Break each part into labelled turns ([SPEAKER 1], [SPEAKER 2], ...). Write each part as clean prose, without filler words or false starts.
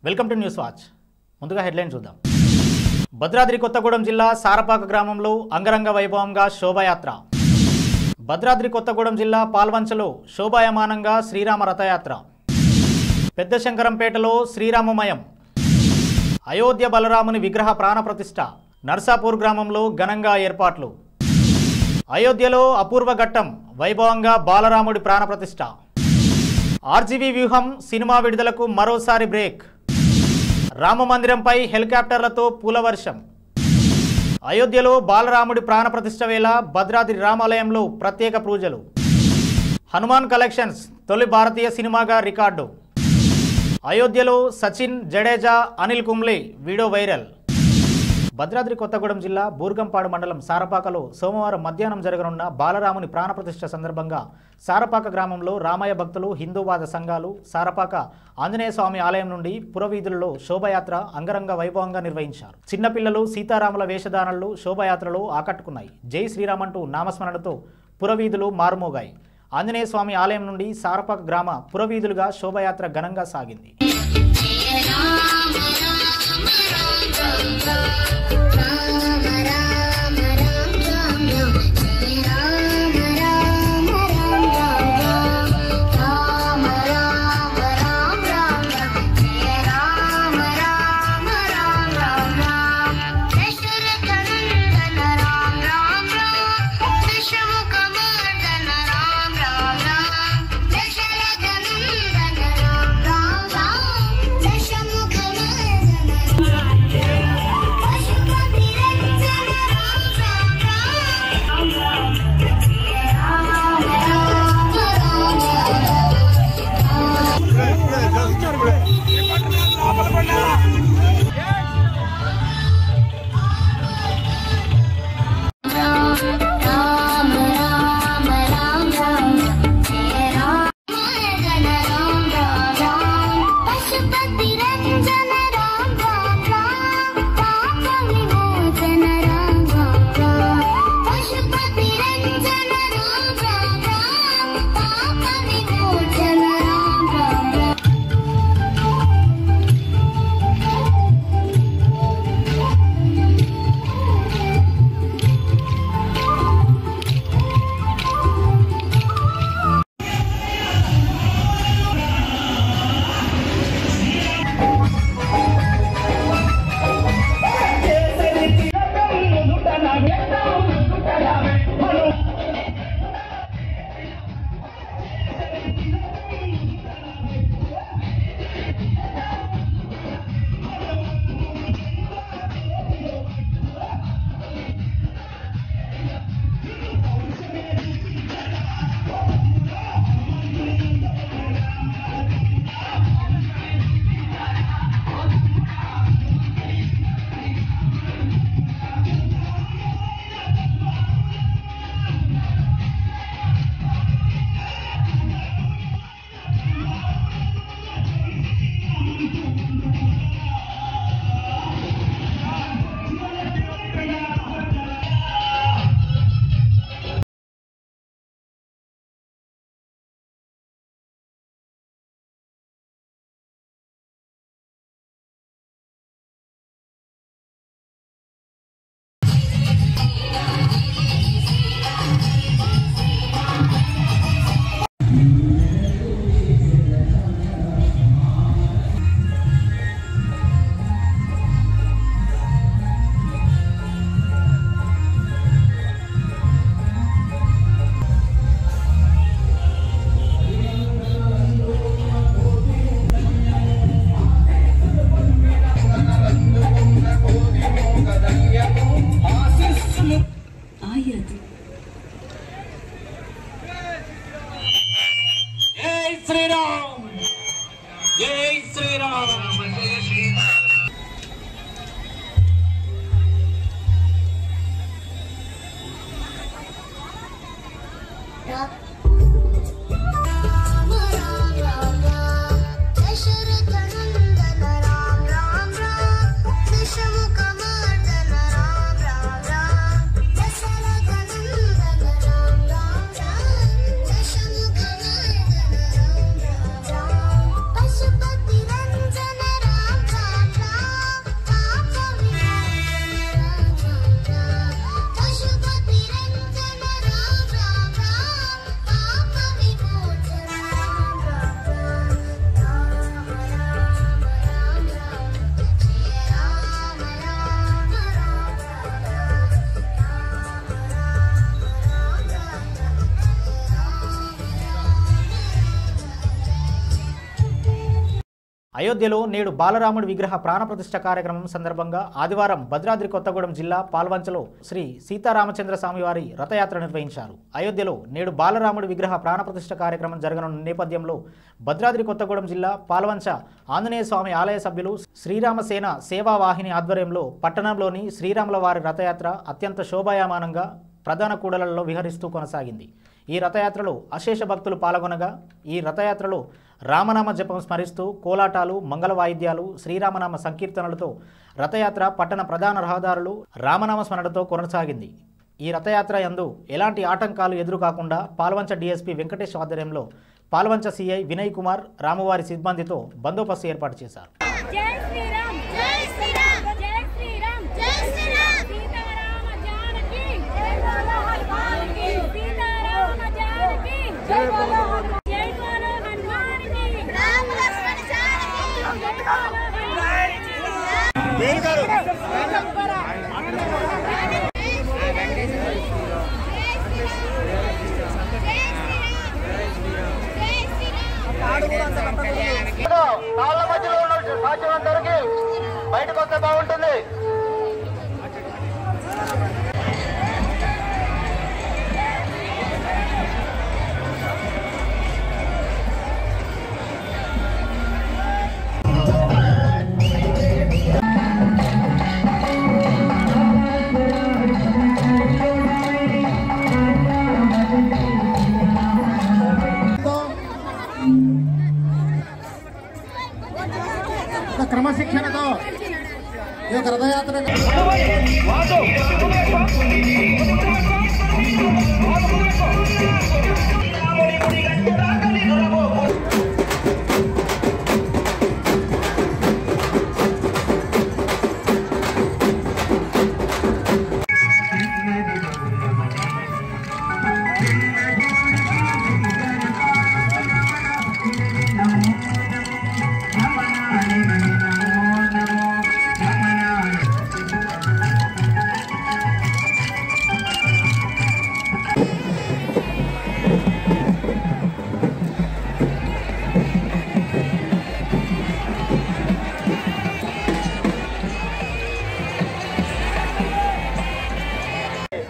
[SPEAKER 1] Welcome to news watch. ముందుగా headline చూద్దాం. భద్రాద్రి కొత్తగూడెం జిల్లా సారపాక గ్రామంలో అంగరంగ వైభవంగా శోభాయాత్ర. భద్రాద్రి కొత్తగూడెం జిల్లా పాల్వంచలో శోభాయమానంగా శ్రీరామ రథయాత్ర. పెద్ద శంకరంపేటలో శ్రీరామమయం. అయోధ్య బలరాముని విగ్రహ ప్రాణప్రతిష్ఠ. నర్సాపూర్ గ్రామంలో ఘనంగా ఏర్పాట్లు. అయోధ్యలో అపూర్వ ఘట్టం వైభవంగా బాలరాముడి ప్రాణప్రతిష్ఠ. ఆర్జీవీ వ్యూహం సినిమా విడుదలకు మరోసారి బ్రేక్. రామమందిరంపై హెలికాప్టర్లతో పూలవర్షం. అయోధ్యలో బాలరాముడి ప్రాణప్రతిష్ఠ వేళ భద్రాద్రి రామాలయంలో ప్రత్యేక పూజలు. హనుమాన్ కలెక్షన్స్ తొలి భారతీయ సినిమాగా రికార్డు. అయోధ్యలో సచిన్, జడేజా, అనిల్ కుంబ్లే వీడియో వైరల్. భద్రాద్రి కొత్తగూడెం జిల్లా బూర్గంపాడు మండలం సారపాకలో సోమవారం మధ్యాహ్నం జరగనున్న బాలరాముని ప్రాణప్రతిష్ఠ సందర్భంగా సారపాక గ్రామంలో రామయ్య భక్తులు, హిందూవాద సంఘాలు సారపాక ఆంజనేయ స్వామి ఆలయం నుండి పురవీధులలో శోభాయాత్ర అంగరంగ వైభవంగా నిర్వహించారు. చిన్నపిల్లలు సీతారాముల వేషధారణలు శోభాయాత్రలో ఆకట్టుకున్నాయి. జై శ్రీరామ్ అంటూ నామస్మరణతో పురవీధులు మారుమోగాయి. ఆంజనేయ స్వామి ఆలయం నుండి సారపాక గ్రామ పురవీధులుగా శోభాయాత్ర ఘనంగా సాగింది. అయోధ్యలో నేడు బాలరాముడి విగ్రహ ప్రాణప్రతిష్ఠ కార్యక్రమం సందర్భంగా ఆదివారం భద్రాద్రి కొత్తగూడెం జిల్లా పాల్వంచలో శ్రీ సీతారామచంద్ర స్వామి వారి రథయాత్ర నిర్వహించారు. అయోధ్యలో నేడు బాలరాముడి విగ్రహ ప్రాణప్రతిష్ఠ కార్యక్రమం జరగనున్న నేపథ్యంలో భద్రాద్రి కొత్తగూడెం జిల్లా పాల్వంచ ఆంజనేయ స్వామి ఆలయ సభ్యులు శ్రీరామసేన సేవా వాహిని ఆధ్వర్యంలో పట్టణంలోని శ్రీరాముల వారి రథయాత్ర అత్యంత శోభాయమానంగా ప్రధాన కూడలలో విహరిస్తూ కొనసాగింది. ఈ రథయాత్రలో అశేష భక్తులు పాల్గొనగా ఈ రథయాత్రలో రామనామ జపం స్మరిస్తూ కోలాటాలు, మంగళ వాయిద్యాలు, శ్రీరామనామ సంకీర్తనలతో రథయాత్ర పట్టణ ప్రధాన రహదారులు రామనామ స్మరణతో కొనసాగింది. ఈ రథయాత్ర యందు ఎలాంటి ఆటంకాలు ఎదురు కాకుండా పాల్వంచ డీఎస్పీ వెంకటేష్ ఆధ్వర్యంలో పాల్వంచ సిఐ వినయ్ కుమార్ రామువారి సిబ్బందితో బందోబస్తు ఏర్పాటు చేశారు.
[SPEAKER 2] కాళ్ళ మధ్యలో ఉన్న సాధ్యమంతవరకు బయటకు వస్తే బాగుంటుంది. క్రమశిక్షణతో ఈ యొక్క రథయాత్ర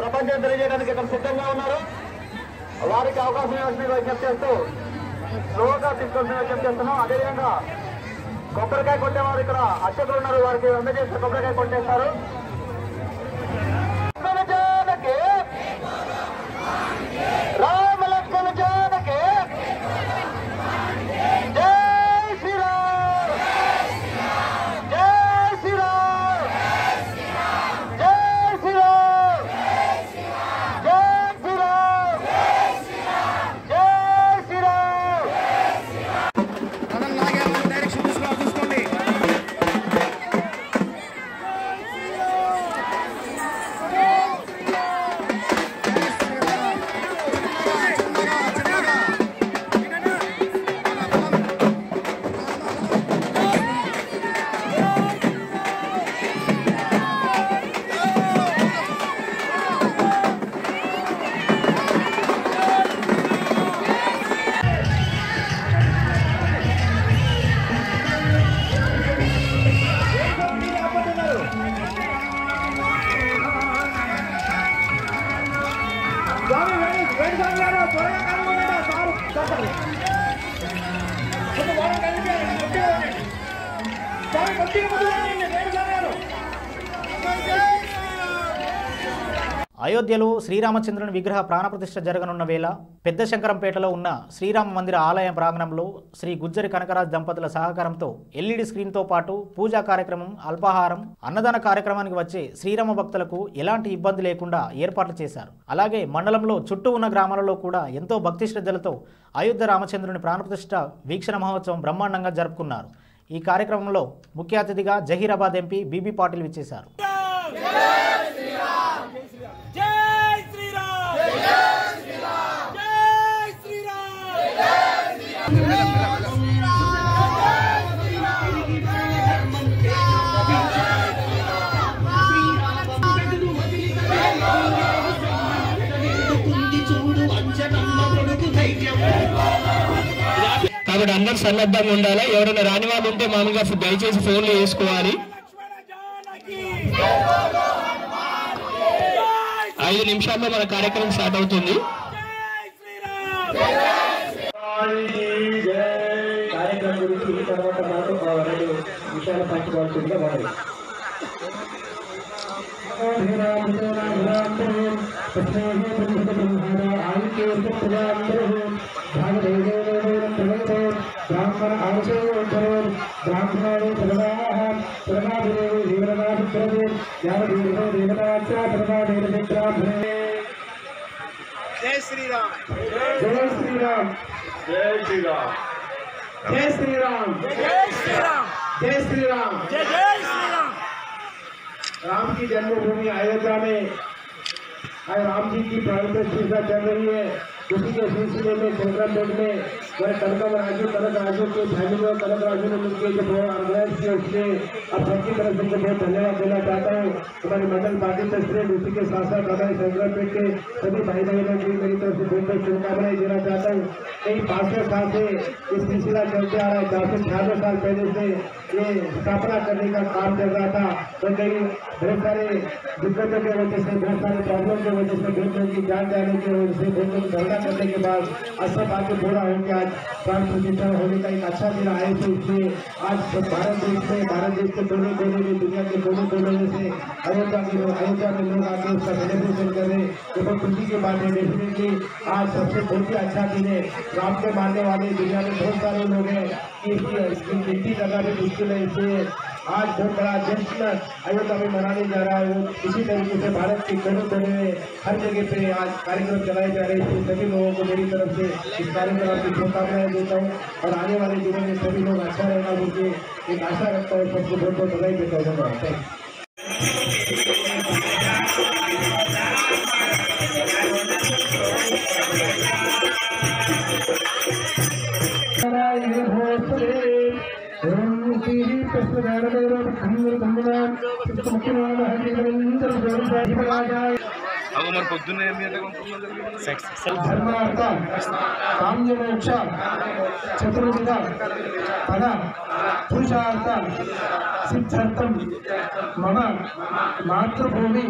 [SPEAKER 2] ప్రపంచం తెలియజేయడానికి ఇక్కడ సిద్ధంగా ఉన్నారు. వారికి అవకాశం ఇవ్వాల్సిన విజ్ఞప్తి చేస్తూ స్లోగా తీసుకోవాల్సిన విజ్ఞప్తి చేస్తున్నాం. అదేవిధంగా కొబ్బరికాయ కొట్టేవారు ఇక్కడ అర్చకులు ఉన్నారు, వారికి అందజేస్తే కొబ్బరికాయ కొట్టేస్తారు. రామ లక్ష్మణ జానకి జై శ్రీరామ్, జై శ్రీరామ్, జై శ్రీరామ్, జై శ్రీరామ్, జై శ్రీరామ్. అలాగే డైరెక్షన్ చూసుకోండి.
[SPEAKER 1] అయోధ్యలో శ్రీరామచంద్రుని విగ్రహ ప్రాణప్రతిష్ఠ జరగనున్న వేళ పెద్ద శంకరంపేటలో ఉన్న శ్రీరామ మందిర ఆలయ ప్రాంగణంలో శ్రీ గుజ్జరి కనకరాజ్ దంపతుల సహకారంతో ఎల్ఈడి స్క్రీన్తో పాటు పూజా కార్యక్రమం, అల్పాహారం, అన్నదాన కార్యక్రమానికి వచ్చే శ్రీరామ భక్తులకు ఎలాంటి ఇబ్బంది లేకుండా ఏర్పాట్లు చేశారు. అలాగే మండలంలో చుట్టూ ఉన్న గ్రామాలలో కూడా ఎంతో భక్తి శ్రద్ధలతో అయోధ్య రామచంద్రుని ప్రాణప్రతిష్ఠ వీక్షణ మహోత్సవం బ్రహ్మాండంగా జరుపుకున్నారు. ఈ కార్యక్రమంలో ముఖ్య అతిథిగా జహీరాబాద్ ఎంపీ బీబీ పాటిల్ విచ్చేశారు.
[SPEAKER 3] కాబట్టి అందరూ సన్నద్ధంగా ఉండాలి. ఎవరైనా రాని వాళ్ళు ఉంటే మామూలుగా దయచేసి ఫోన్లు చేసుకోవాలి. 5 నిమిషాల్లో మన కార్యక్రమం స్టార్ట్ అవుతుంది.
[SPEAKER 2] కార్యక్రమం గురించి తర్వాత మాకు 2 విషయాలు పంచుకోవాల్సిందిగా వారు బ్రాహ్మణ బ్రాహ్మణాలు జై శ్రీరామ్ జై శ్రీరామ్ జై శ్రీరామ్ जय श्री राम जय श्री राम जय श्री राम जय जय श्री राम। राम की जन्मभूमि अयोध्या में आज राम जी की प्राण प्रतिष्ठा चल रही है। उसी के सिलसिले में संक्रांत में वह कनक राजू के फैमिली और कनक राजू ने मिलकर जो ऑर्गेनाइज किया उसने अब सबकी तरफ से बहुत धन्यवाद देना चाहता हूँ। हमारी मंडल पार्टी प्रेसिडेंट उसी के साथ साथ हमारे संक्रांत के सभी भाई बहनों की मेरी तरफ से बहुत बहुत शुभकामनाएं देना चाहता हूँ। कई 500 साल से इस सिलसिला चलते आ रहा है। 496 साल पहले से ये स्थापना करने का काम चल रहा था। तो कई बहुत सारे दिक्कतों की वजह से बहुत सारे प्रॉब्लम की वजह से बहुत लोगों की जान जाने की वजह से बहुत लोग धरना करने के बाद आज सब बातें पूरा होकर आज प्राण प्रतिष्ठा होने का एक अच्छा दिन आए थे। इसलिए आज भारत देश के कोने कोने में दुनिया के कोने कोने में से अयोध्या में लोग आके उसका सेलिब्रेशन कर रहे तो बहुत खुशी की बात है। डेफिनेटली आज सबसे बहुत ही अच्छा दिन है। राम को मानने वाले दुनिया में बहुत सारे लोग हैं कि इसकी गिनती करना भी मुश्किल है। इसलिए आज बहुत बड़ा जश्न अयोध्या में मनाने जा रहा है। वो इसी तरीके से भारत के कोने कोने में हर जगह पे आज कार्यक्रम चलाए जा रहे हैं। सभी लोगों को मेरी तरफ से इस कार्यक्रम की शुभकामनाएं देता हूँ और आने वाले दिनों में सभी लोग अच्छा रहेगा मुझे एक आशा रखता हूँ। सबको बहुत बहुत बधाई देता हूँ। धर्मार्थ काम्यमोक्ष चतुर्विध फल पुरुषार्थ सिद्धार्थम मम मातृभूमि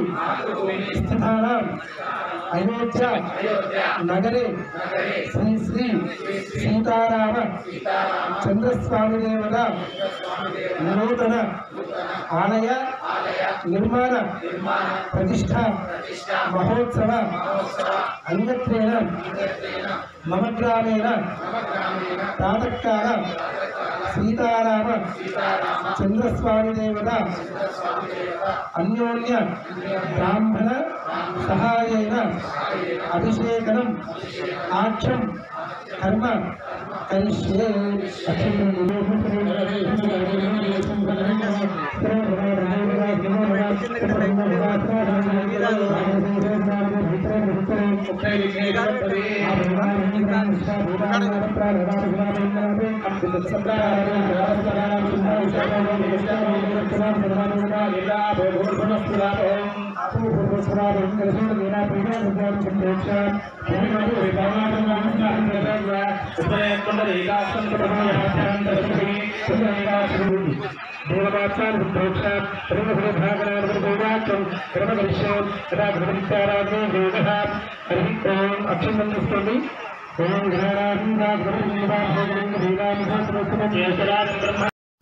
[SPEAKER 2] स्थितानां अयोध्या नगरे श्री श्री सीताराम चंद्रस्वामी देवता नूतन आलय निर्माण प्रतिष्ठा महोत्सव अन्यत्रेण मम ग्रामेण प्रातःकाल सीताराम चंद्रस्वामी देवता अन्योन्य ब्राह्मण सहायेन अभिषेकनम आख्यम कर्म करिष्ये।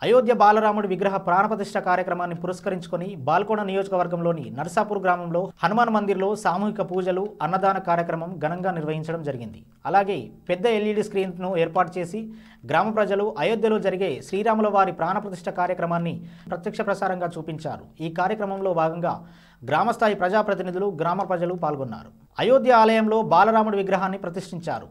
[SPEAKER 1] అయోధ్య బాలరాముడి విగ్రహ ప్రాణప్రతిష్ఠ కార్యక్రమాన్ని పురస్కరించుకొని బాల్కొండ నియోజకవర్గంలోని నర్సాపూర్ గ్రామంలో హనుమాన్ మందిర్లో సామూహిక పూజలు అన్నదాన కార్యక్రమం ఘనంగా నిర్వహించడం జరిగింది. అలాగే పెద్ద ఎల్ఈడి స్క్రీన్ను ఏర్పాటు చేసి గ్రామ ప్రజలు అయోధ్యలో జరిగే శ్రీరాముల వారి ప్రాణప్రతిష్ఠ కార్యక్రమాన్ని ప్రత్యక్ష ప్రసారంగా చూపించారు. ఈ కార్యక్రమంలో భాగంగా గ్రామస్థాయి ప్రజాప్రతినిధులు గ్రామ ప్రజలు పాల్గొన్నారు. అయోధ్య ఆలయంలో బాలరాముడి విగ్రహాన్ని ప్రతిష్ఠించారు.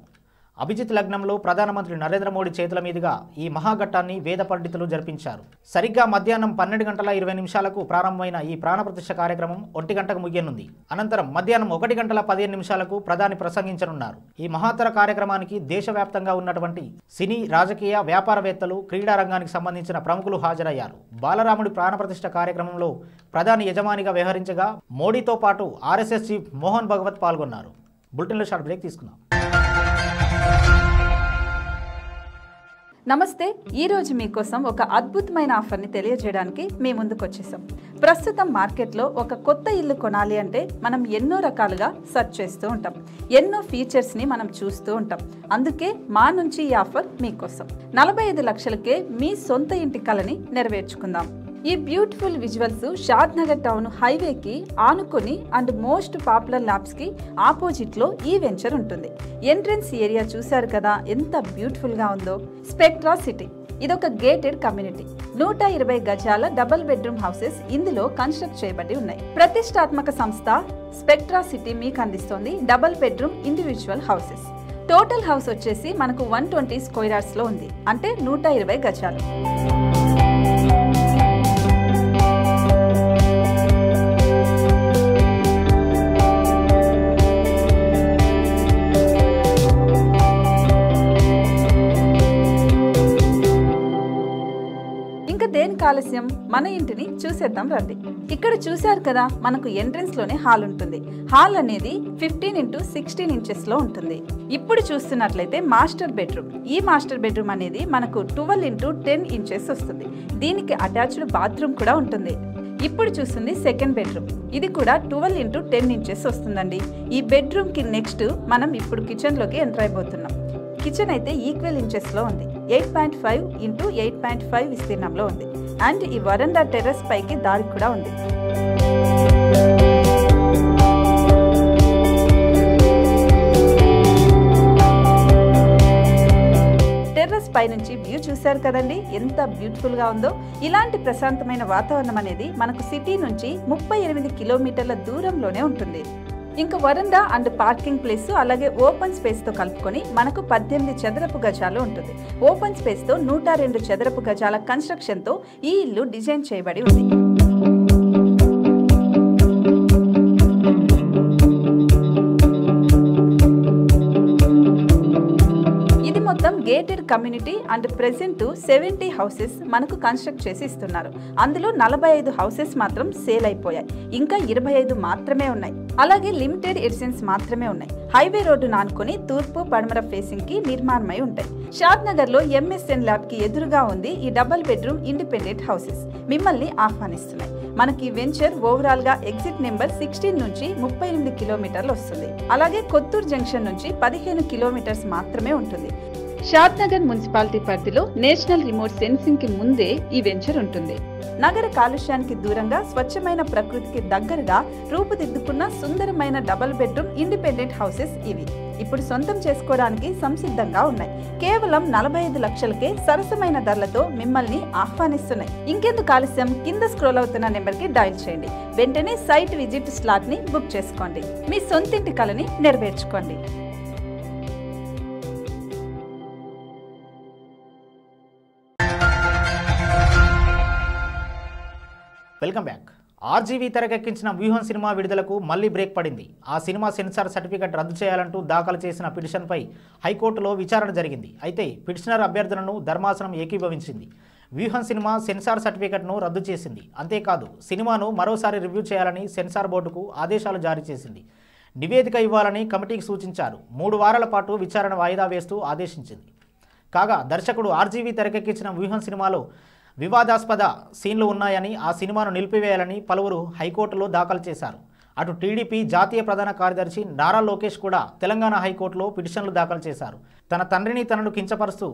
[SPEAKER 1] అభిజిత్ లగ్నంలో ప్రధానమంత్రి నరేంద్ర మోడీ చేతుల మీదుగా ఈ మహాఘట్టాన్ని వేద పండితులు జరిపించారు. సరిగ్గా మధ్యాహ్నం 12:20 ప్రారంభమైన ఈ ప్రాణప్రతిష్ఠ కార్యక్రమం 1 గంటకు ముగియనుంది. అనంతరం మధ్యాహ్నం 1:15 ప్రధాని ప్రసంగించనున్నారు. ఈ మహత్తర కార్యక్రమానికి దేశవ్యాప్తంగా ఉన్నటువంటి సినీ, రాజకీయ, వ్యాపారవేత్తలు, క్రీడా రంగానికి సంబంధించిన ప్రముఖులు హాజరయ్యారు. బాలరాముడి ప్రాణప్రతిష్ఠ కార్యక్రమంలో ప్రధాని యజమానిగా వ్యవహరించగా మోడీతో పాటు ఆర్ఎస్ఎస్ చీఫ్ మోహన్ భగవత్ పాల్గొన్నారు. బులెటిన్లో షార్ట్ బ్రేక్ తీసుకుందాం.
[SPEAKER 4] నమస్తే, ఈరోజు మీకోసం ఒక అద్భుతమైన ఆఫర్ని తెలియజేయడానికి మీ ముందుకు వచ్చేసాం. ప్రస్తుతం మార్కెట్లో ఒక కొత్త ఇల్లు కొనాలి అంటే మనం ఎన్నో రకాలుగా సెర్చ్ చేస్తూ ఉంటాం, ఎన్నో ఫీచర్స్ని మనం చూస్తూ ఉంటాం. అందుకే మా నుంచి ఈ ఆఫర్ మీకోసం 45 లక్షలకే మీ సొంత ఇంటి కలని నెరవేర్చుకుందాం. ఈ బ్యూటిఫుల్ విజువల్స్ షాద్ నగర్ టౌన్ హైవేకి ఆనుకొని అండ్ మోస్ట్ పాపులర్ ల్యాబ్స్కి ఆపోజిట్లో ఈ వెంచర్ ఉంటుంది. ఎంట్రన్స్ ఏరియా చూశారు కదా ఎంత బ్యూటిఫుల్గా ఉందో. స్పెక్ట్రా సిటీ ఇదొక గేటెడ్ కమ్యూనిటీ. 120 గజాల డబుల్ బెడ్రూమ్ హౌసెస్ ఇందులో కన్స్ట్రక్ట్ చేయబడి ఉన్నాయి. ప్రతిష్టాత్మక సంస్థ స్పెక్ట్రా సిటీ మీకు అందిస్తోంది double bedroom individual houses. Total house వచ్చేసి మనకు 120 స్క్వేర్ యార్డ్స్లో ఉంది, అంటే 120 గజాలు. దేనికి ఆలస్యం, మన ఇంటిని చూసేద్దాం రండి. ఇక్కడ చూశారు కదా, మనకు ఎంట్రన్స్ లోనే హాల్ ఉంటుంది. హాల్ అనేది 15x16 ఇంచెస్ లో ఉంటుంది. ఇప్పుడు చూస్తున్నట్లయితే మాస్టర్ బెడ్రూమ్. ఈ మాస్టర్ బెడ్రూమ్ అనేది మనకు 12x10 ఇంచెస్ వస్తుంది. దీనికి అటాచ్డ్ బాత్రూమ్ కూడా ఉంటుంది. ఇప్పుడు చూస్తుంది సెకండ్ బెడ్రూమ్. ఇది కూడా 12x10 ఇంచెస్ వస్తుందండి. ఈ బెడ్రూమ్ కి నెక్స్ట్ మనం ఇప్పుడు కిచెన్ లోకి ఎంటర్ అయిపోతున్నాం. కిచెన్ అయితే ఈక్వల్ ఇంచెస్ లో ఉంది. 8.5 x 8.5 విస్తీర్ణంలో ఉంది. అండ్ ఈ వరండా టెర్రస్ పైకి దారి కూడా ఉంది. టెర్రస్ పై నుంచి వ్యూ చూశారు కదండి, ఎంత బ్యూటిఫుల్ గా ఉందో. ఇలాంటి ప్రశాంతమైన వాతావరణం అనేది మనకు సిటీ నుంచి 38 కిలోమీటర్ల దూరంలోనే ఉంటుంది. ఇంకా వరండా అండ్ పార్కింగ్ ప్లేస్ అలాగే ఓపెన్ స్పేస్ తో కలుపుకొని మనకు 18 చదరపు గజాలు ఉంటుంది. ఓపెన్ స్పేస్ తో 102 చదరపు గజాల కన్స్ట్రక్షన్ తో ఈ ఇల్లు డిజైన్ చేయబడి ఉంది. మొత్తం gated community and present 70 houses మనకు కన్స్ట్రక్ట్ చేసి ఇస్తున్నారు. అందులో 45 హౌసెస్ మాత్రం సేల్ అయిపోయాయి, ఇంకా 25 మాత్రమే ఉన్నాయి. అలాగే లిమిటెడ్ ఎడిషన్స్ మాత్రమే ఉన్నాయి. హైవే రోడ్డు నానుకొని తూర్పు పడమర ఫేసింగ్ కి నిర్మాణమై ఉంటాయి. షాద్ నగర్ లో ఎంఎస్ఎన్ ల్యాబ్ కి ఎదురుగా ఉంది ఈ డబుల్ బెడ్రూమ్ ఇండిపెండెంట్ హౌసెస్. మిమ్మల్ని ఆహ్వానిస్తున్నాయి. మనకి వెంచర్ ఓవరాల్ గా ఎగ్జిట్ నెంబర్ 16 నుంచి 38 కిలోమీటర్లు వస్తుంది. అలాగే కొత్తూరు జంక్షన్ నుంచి 15 కిలోమీటర్స్ మాత్రమే ఉంటుంది. షాద్ నగర్ మున్సిపాలిటీ పరిధిలో నేషనల్ రిమోట్ సెన్సింగ్ కి ముందే ఈ వెంచర్ ఉంటుంది. నగర కాలుష్యానికి దూరంగా స్వచ్ఛమైన ప్రకృతికి దగ్గరగా రూపుదిద్దుకున్న సుందరమైన డబుల్ బెడ్రూమ్ ఇండిపెండెంట్ హౌసెస్ ఇవి. ఇప్పుడు సొంతం చేసుకోవడానికి సంసిద్ధంగా ఉన్నాయి. కేవలం 45 లక్షలకే సరసమైన ధరలతో మిమ్మల్ని ఆహ్వానిస్తున్నాయి. ఇంకెందుకు ఆలస్యం, కింద స్క్రోల్ అవుతున్న నెంబర్ కి డయల్ చేయండి. వెంటనే సైట్ విజిట్ స్లాట్ ని బుక్ చేసుకోండి. మీ సొంతింటి కలని నెరవేర్చుకోండి.
[SPEAKER 1] Welcome back. ఆర్జీవీ తెరకెక్కించిన వ్యూహం సినిమా విడుదలకు మళ్లీ బ్రేక్ పడింది. ఆ సినిమా సెన్సార్ సర్టిఫికెట్ రద్దు చేయాలంటూ దాఖలు చేసిన పిటిషన్పై హైకోర్టులో విచారణ జరిగింది. అయితే పిటిషనర్ అభ్యర్థనను ధర్మాసనం ఏకీభవించింది. వ్యూహం సినిమా సెన్సార్ సర్టిఫికెట్ను రద్దు చేసింది. అంతేకాదు సినిమాను మరోసారి రివ్యూ చేయాలని సెన్సార్ బోర్డుకు ఆదేశాలు జారీ చేసింది. నివేదిక ఇవ్వాలని కమిటీకి సూచించారు. 3 వారాల పాటు విచారణ వాయిదా వేస్తూ ఆదేశించింది. కాగా దర్శకుడు ఆర్జీవీ తెరకెక్కించిన వ్యూహం సినిమాలో వివాదాస్పద సీన్లు ఉన్నాయని, ఆ సినిమాను నిలిపివేయాలని పలువురు హైకోర్టులో దాఖలు చేశారు. అటు టీడీపీ జాతీయ ప్రధాన కార్యదర్శి నారా లోకేష్ కూడా తెలంగాణ హైకోర్టులో పిటిషన్లు దాఖలు చేశారు. తన తండ్రిని తనను కించపరుస్తూ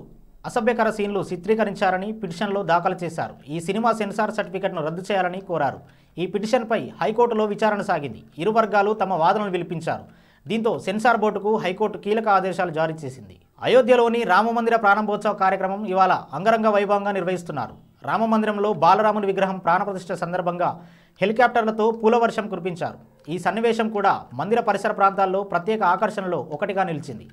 [SPEAKER 1] అసభ్యకర సీన్లు చిత్రీకరించారని పిటిషన్లో దాఖలు చేశారు. ఈ సినిమా సెన్సార్ సర్టిఫికెట్ను రద్దు చేయాలని కోరారు. ఈ పిటిషన్పై హైకోర్టులో విచారణ సాగింది. ఇరు వర్గాలు తమ వాదనలు వినిపించారు. దీంతో సెన్సార్ బోర్డుకు హైకోర్టు కీలక ఆదేశాలు జారీ చేసింది. అయోధ్యలోని రామమందిర ప్రారంభోత్సవ కార్యక్రమం ఇవాళ అంగరంగ వైభవంగా నిర్వహిస్తున్నారు. రామమందిరంలో బాలరాముని విగ్రహం ప్రాణప్రతిష్ఠ సందర్భంగా హెలికాప్టర్లతో పూలవర్షం కురిపించారు. ఈ సన్నివేశం కూడా మందిర పరిసర ప్రాంతాల్లో ప్రత్యేక ఆకర్షణలో ఒకటిగా నిలిచింది.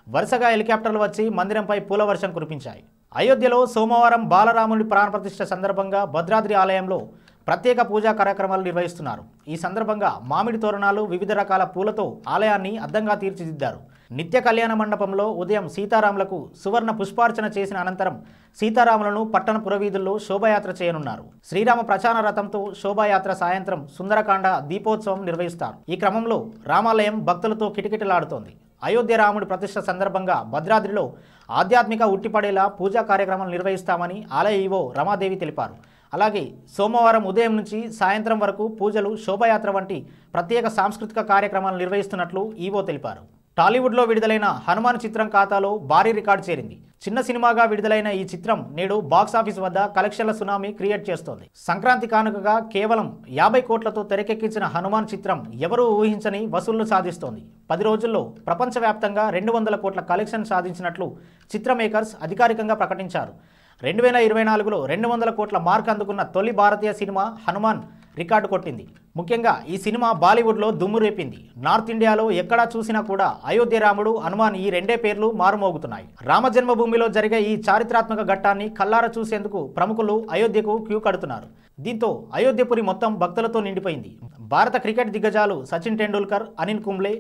[SPEAKER 1] వరుసగా హెలికాప్టర్లు వచ్చి మందిరంపై పూలవర్షం కురిపించాయి. అయోధ్యలో సోమవారం బాలరాముని ప్రాణప్రతిష్ఠ సందర్భంగా భద్రాద్రి ఆలయంలో ప్రత్యేక పూజా కార్యక్రమాలు నిర్వహిస్తున్నారు. ఈ సందర్భంగా మామిడి తోరణాలు, వివిధ రకాల పూలతో ఆలయాన్ని అద్దంగా తీర్చిదిద్దారు. నిత్య కళ్యాణ మండపంలో ఉదయం సీతారాములకు సువర్ణ పుష్పార్చన చేసిన అనంతరం సీతారాములను పట్టణ పురవీధుల్లో శోభాయాత్ర చేయనున్నారు. శ్రీరామ ప్రచార రథంతో శోభాయాత్ర సాయంత్రం సుందరకాండ దీపోత్సవం నిర్వహిస్తారు. ఈ క్రమంలో రామాలయం భక్తులతో కిటకిటలాడుతోంది. అయోధ్య రాముడి ప్రతిష్ఠ సందర్భంగా భద్రాద్రిలో ఆధ్యాత్మిక ఉట్టిపడేలా పూజా కార్యక్రమాలు నిర్వహిస్తామని ఆలయ ఈవో రమాదేవి తెలిపారు. అలాగే సోమవారం ఉదయం నుంచి సాయంత్రం వరకు పూజలు, శోభాయాత్ర వంటి ప్రత్యేక సాంస్కృతిక కార్యక్రమాలు నిర్వహిస్తున్నట్లు ఈవో తెలిపారు. టాలీవుడ్లో విడుదలైన హనుమాన్ చిత్రం ఖాతాలో భారీ రికార్డు చేరింది. చిన్న సినిమాగా విడుదలైన ఈ చిత్రం నేడు బాక్సాఫీస్ వద్ద కలెక్షన్ల సునామీ క్రియేట్ చేస్తోంది. సంక్రాంతి కానుకగా కేవలం 50 కోట్లతో తెరకెక్కించిన హనుమాన్ చిత్రం ఎవరూ ఊహించని వసూళ్లు సాధిస్తోంది. 10 రోజుల్లో ప్రపంచవ్యాప్తంగా 200 కోట్ల కలెక్షన్ సాధించినట్లు చిత్ర మేకర్స్ అధికారికంగా ప్రకటించారు. 2024లో 200 కోట్ల మార్క్ అందుకున్న తొలి భారతీయ సినిమా హనుమాన్ రికార్డు కొట్టింది. ముఖ్యంగా ఈ సినిమా బాలీవుడ్లో దుమ్ము రేపింది. నార్త్ ఇండియాలో ఎక్కడా చూసినా కూడా అయోధ్య రాముడు, హనుమాన్ ఈ రెండే పేర్లు మారుమోగుతున్నాయి. రామజన్మభూమిలో జరిగే ఈ చారిత్రాత్మక ఘట్టాన్ని కల్లార చూసేందుకు ప్రముఖులు అయోధ్యకు క్యూ కడుతున్నారు. దీంతో అయోధ్యపురి మొత్తం భక్తులతో నిండిపోయింది. భారత క్రికెట్ దిగ్గజాలు సచిన్ టెండూల్కర్, అనిల్ కుంబ్లే,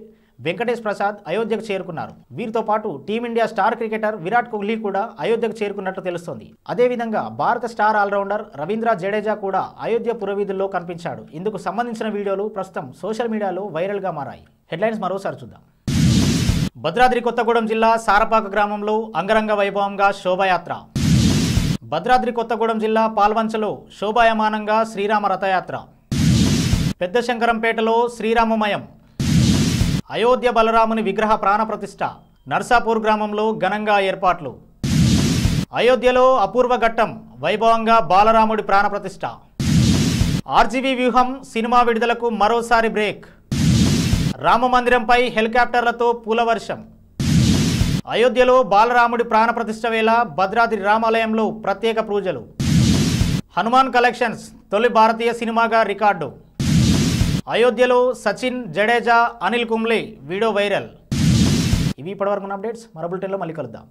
[SPEAKER 1] వెంకటేష్ ప్రసాద్ అయోధ్యకు చేరుకున్నారు. వీరితో పాటు team India star cricketer Virat Kohli కూడా అయోధ్యకు చేరుకున్నట్లు తెలుస్తోంది. అదేవిధంగా భారత స్టార్ ఆల్రౌండర్ రవీంద్ర జడేజా కూడా అయోధ్య పురవీధుల్లో కనిపించాడు. ఇందుకు సంబంధించిన వీడియోలు ప్రస్తుతం సోషల్ మీడియాలో వైరల్గా మారాయి. హెడ్లైన్స్ మరోసారి చూద్దాం. భద్రాద్రి కొత్తగూడెం జిల్లా సారపాక గ్రామంలో అంగరంగ వైభవంగా శోభాయాత్ర. భద్రాద్రి కొత్తగూడెం జిల్లా పాల్వంచలో శోభాయమానంగా శ్రీరామ రథయాత్ర. పెద్ద శంకరంపేటలో శ్రీరామమయం. అయోధ్య బలరాముని విగ్రహ ప్రాణప్రతిష్ఠ. నర్సాపూర్ గ్రామంలో ఘనంగా ఏర్పాట్లు. అయోధ్యలో అపూర్వ ఘట్టం, వైభవంగా బాలరాముడి ప్రాణప్రతిష్ఠ. ఆర్జీవీ వ్యూహం సినిమా విడుదలకు మరోసారి బ్రేక్. రామమందిరంపై హెలికాప్టర్లతో పూలవర్షం. అయోధ్యలో బాలరాముడి ప్రాణప్రతిష్ఠ వేళ భద్రాద్రి రామాలయంలో ప్రత్యేక పూజలు. హనుమాన్ కలెక్షన్స్ తొలి భారతీయ సినిమాగా రికార్డు. అయోధ్యలో సచిన్, జడేజా, అనిల్ కుంబ్లే వీడియో వైరల్. ఇవి ఇప్పటివరకు అప్డేట్స్. మరో బులెటిన్లో మళ్ళీ కలుద్దాం.